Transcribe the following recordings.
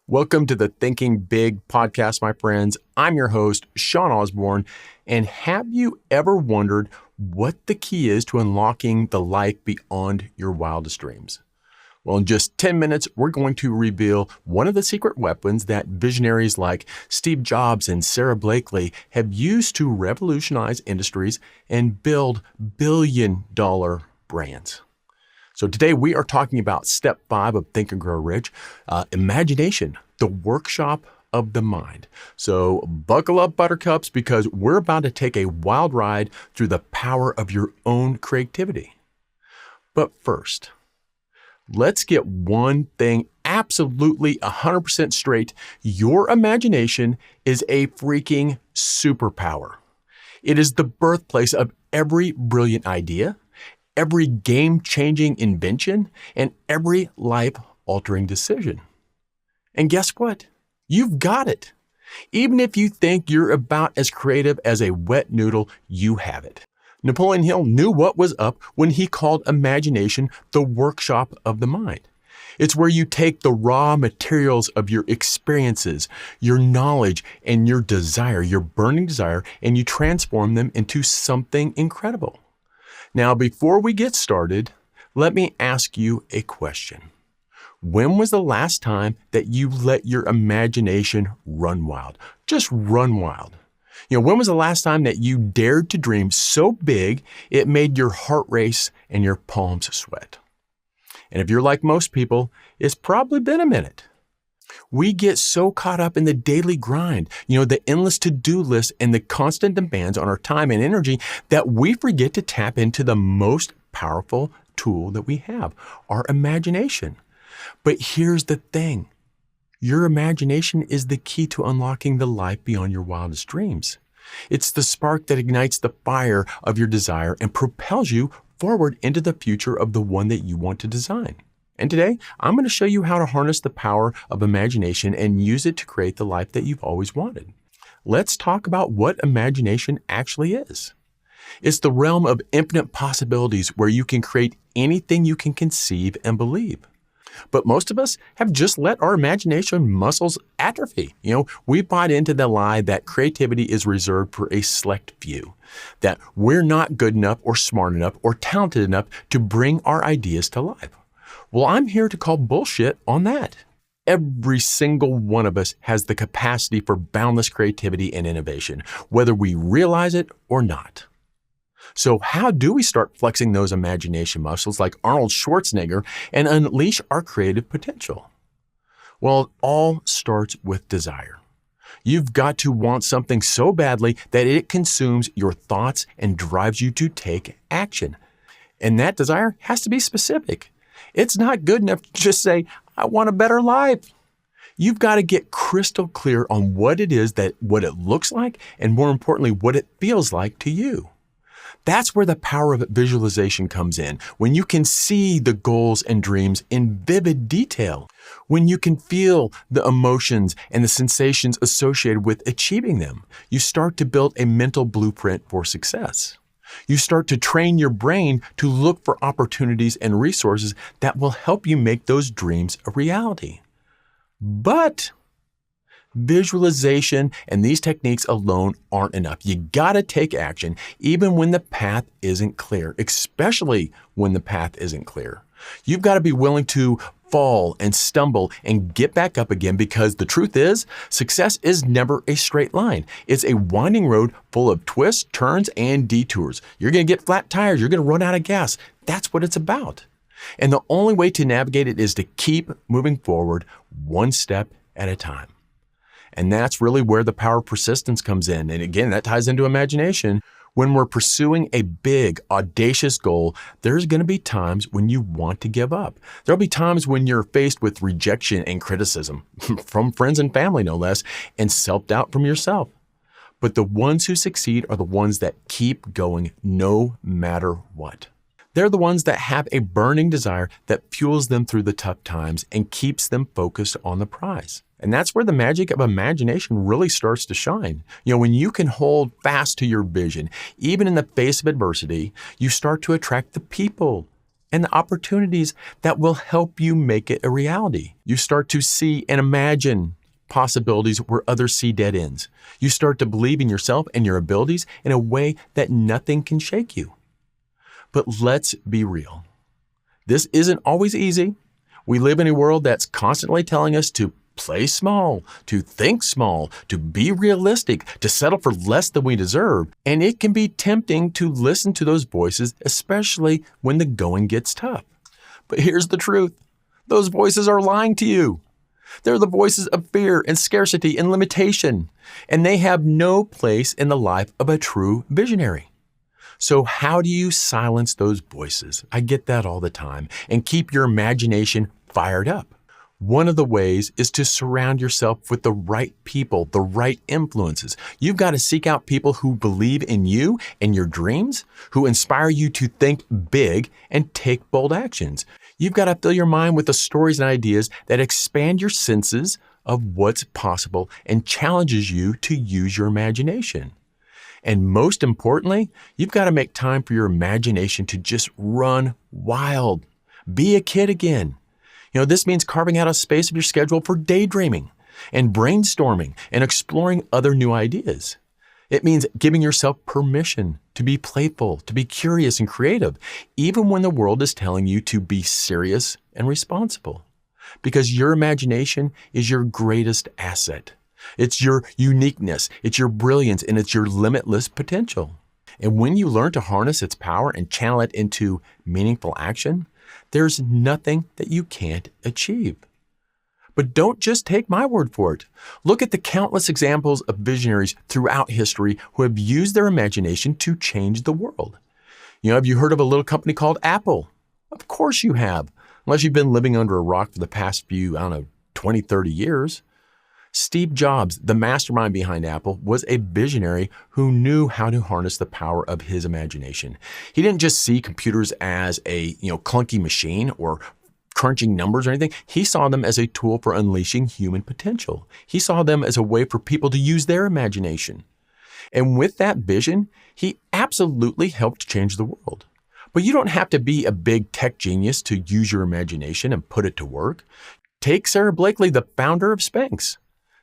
Welcome to the Thinking Big podcast, my friends. I'm your host, Sean Osborne. And have you ever wondered what the key is to unlocking the life beyond your wildest dreams? Well, in just 10 minutes, we're going to reveal one of the secret weapons that visionaries like Steve Jobs and Sarah Blakeley have used to revolutionize industries and build billion-dollar brands. So today we are talking about step 5 of Think and Grow Rich, imagination, the workshop of the mind. So buckle up, buttercups, because we're about to take a wild ride through the power of your own creativity. But first, let's get one thing absolutely 100% straight. Your imagination is a freaking superpower. It is the birthplace of every brilliant idea, every game-changing invention, and every life-altering decision. And guess what? You've got it. Even if you think you're about as creative as a wet noodle, you have it. Napoleon Hill knew what was up when he called imagination the workshop of the mind. It's where you take the raw materials of your experiences, your knowledge, and your desire, your burning desire, and you transform them into something incredible. Now, before we get started, let me ask you a question. When was the last time that you let your imagination run wild? Just run wild. When was the last time that you dared to dream so big it made your heart race and your palms sweat? And if you're like most people, it's probably been a minute. We get so caught up in the daily grind, the endless to-do list and the constant demands on our time and energy that we forget to tap into the most powerful tool that we have, our imagination. But here's the thing. Your imagination is the key to unlocking the life beyond your wildest dreams. It's the spark that ignites the fire of your desire and propels you forward into the future of the one that you want to design. And today, I'm going to show you how to harness the power of imagination and use it to create the life that you've always wanted. Let's talk about what imagination actually is. It's the realm of infinite possibilities where you can create anything you can conceive and believe. But most of us have just let our imagination muscles atrophy. We bought into the lie that creativity is reserved for a select few, that we're not good enough or smart enough or talented enough to bring our ideas to life. Well, I'm here to call bullshit on that. Every single one of us has the capacity for boundless creativity and innovation, whether we realize it or not. So how do we start flexing those imagination muscles like Arnold Schwarzenegger and unleash our creative potential? Well, it all starts with desire. You've got to want something so badly that it consumes your thoughts and drives you to take action. And that desire has to be specific. It's not good enough to just say, I want a better life. You've got to get crystal clear on what it is, what it looks like, and more importantly, what it feels like to you. That's where the power of visualization comes in, when you can see the goals and dreams in vivid detail, when you can feel the emotions and the sensations associated with achieving them. You start to build a mental blueprint for success. You start to train your brain to look for opportunities and resources that will help you make those dreams a reality. But visualization and these techniques alone aren't enough. You gotta take action even when the path isn't clear, especially when the path isn't clear. You've got to be willing to fall and stumble and get back up again, because the truth is, success is never a straight line. It's a winding road full of twists, turns, and detours. You're going to get flat tires. You're going to run out of gas. That's what it's about. And the only way to navigate it is to keep moving forward one step at a time. And that's really where the power of persistence comes in. And again, that ties into imagination. When we're pursuing a big, audacious goal, there's going to be times when you want to give up. There'll be times when you're faced with rejection and criticism from friends and family, no less, and self-doubt from yourself. But the ones who succeed are the ones that keep going no matter what. They're the ones that have a burning desire that fuels them through the tough times and keeps them focused on the prize. And that's where the magic of imagination really starts to shine. When you can hold fast to your vision, even in the face of adversity, you start to attract the people and the opportunities that will help you make it a reality. You start to see and imagine possibilities where others see dead ends. You start to believe in yourself and your abilities in a way that nothing can shake you. But let's be real. This isn't always easy. We live in a world that's constantly telling us to play small, to think small, to be realistic, to settle for less than we deserve. And it can be tempting to listen to those voices, especially when the going gets tough. But here's the truth. Those voices are lying to you. They're the voices of fear and scarcity and limitation, and they have no place in the life of a true visionary. So how do you silence those voices? I get that all the time, and keep your imagination fired up. One of the ways is to surround yourself with the right people, the right influences. You've got to seek out people who believe in you and your dreams, who inspire you to think big and take bold actions. You've got to fill your mind with the stories and ideas that expand your senses of what's possible and challenges you to use your imagination. And most importantly, you've got to make time for your imagination to just run wild. Be a kid again. This means carving out a space of your schedule for daydreaming and brainstorming and exploring other new ideas. It means giving yourself permission to be playful, to be curious and creative, even when the world is telling you to be serious and responsible. Because your imagination is your greatest asset. It's your uniqueness, it's your brilliance, and it's your limitless potential. And when you learn to harness its power and channel it into meaningful action, there's nothing that you can't achieve. But don't just take my word for it. Look at the countless examples of visionaries throughout history who have used their imagination to change the world. Have you heard of a little company called Apple? Of course you have, unless you've been living under a rock for the past few, 20, 30 years. Steve Jobs, the mastermind behind Apple, was a visionary who knew how to harness the power of his imagination. He didn't just see computers as a clunky machine or crunching numbers or anything. He saw them as a tool for unleashing human potential. He saw them as a way for people to use their imagination. And with that vision, he absolutely helped change the world. But you don't have to be a big tech genius to use your imagination and put it to work. Take Sarah Blakeley, the founder of Spanx.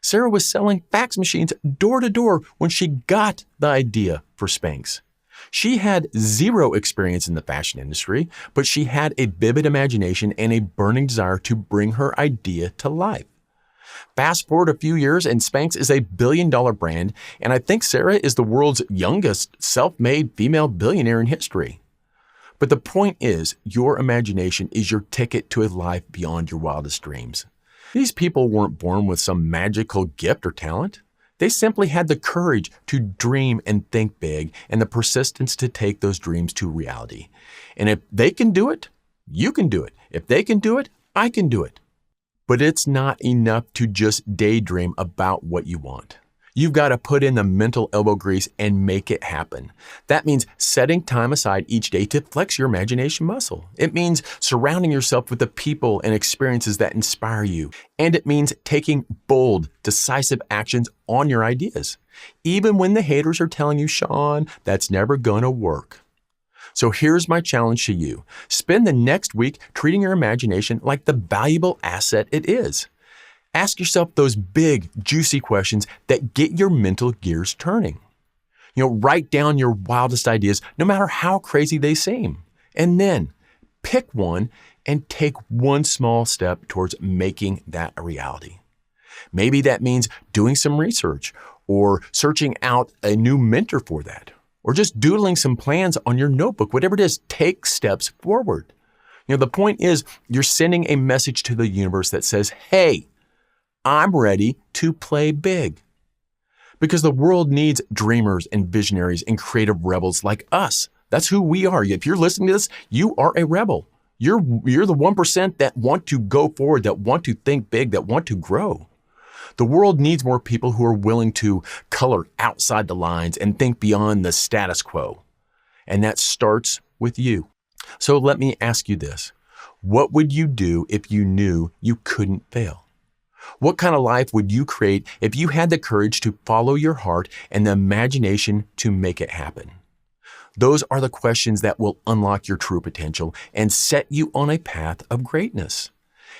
Sarah was selling fax machines door to door when she got the idea for Spanx. She had zero experience in the fashion industry, but she had a vivid imagination and a burning desire to bring her idea to life. Fast forward a few years and Spanx is a billion-dollar brand, and I think Sarah is the world's youngest self-made female billionaire in history. But the point is, your imagination is your ticket to a life beyond your wildest dreams. These people weren't born with some magical gift or talent. They simply had the courage to dream and think big and the persistence to take those dreams to reality. And if they can do it, you can do it. If they can do it, I can do it. But it's not enough to just daydream about what you want. You've got to put in the mental elbow grease and make it happen. That means setting time aside each day to flex your imagination muscle. It means surrounding yourself with the people and experiences that inspire you. And it means taking bold, decisive actions on your ideas, even when the haters are telling you, Sean, that's never going to work. So here's my challenge to you. Spend the next week treating your imagination like the valuable asset it is. Ask yourself those big, juicy questions that get your mental gears turning. Write down your wildest ideas, no matter how crazy they seem. And then pick one and take one small step towards making that a reality. Maybe that means doing some research or searching out a new mentor for that, or just doodling some plans on your notebook. Whatever it is, take steps forward. The point is, you're sending a message to the universe that says, hey, I'm ready to play big. Because the world needs dreamers and visionaries and creative rebels like us. That's who we are. If you're listening to this, you are a rebel. You're the 1% that want to go forward, that want to think big, that want to grow. The world needs more people who are willing to color outside the lines and think beyond the status quo. And that starts with you. So let me ask you this. What would you do if you knew you couldn't fail? What kind of life would you create if you had the courage to follow your heart and the imagination to make it happen? Those are the questions that will unlock your true potential and set you on a path of greatness.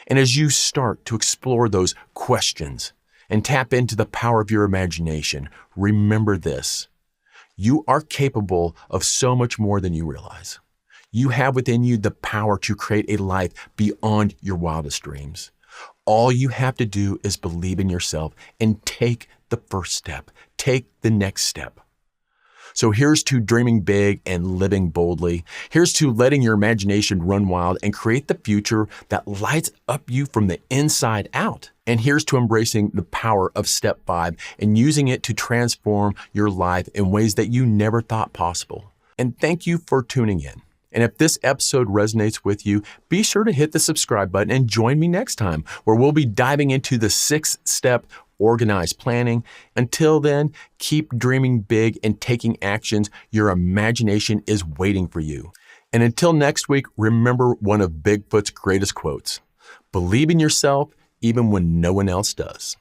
And as you start to explore those questions and tap into the power of your imagination, remember this: you are capable of so much more than you realize. You have within you the power to create a life beyond your wildest dreams. All you have to do is believe in yourself and take the first step. Take the next step. So here's to dreaming big and living boldly. Here's to letting your imagination run wild and create the future that lights up you from the inside out. And here's to embracing the power of step 5 and using it to transform your life in ways that you never thought possible. And thank you for tuning in. And if this episode resonates with you, be sure to hit the subscribe button and join me next time, where we'll be diving into the 6-step organized planning. Until then, keep dreaming big and taking actions. Your imagination is waiting for you. And until next week, remember one of Bigfoot's greatest quotes: believe in yourself even when no one else does.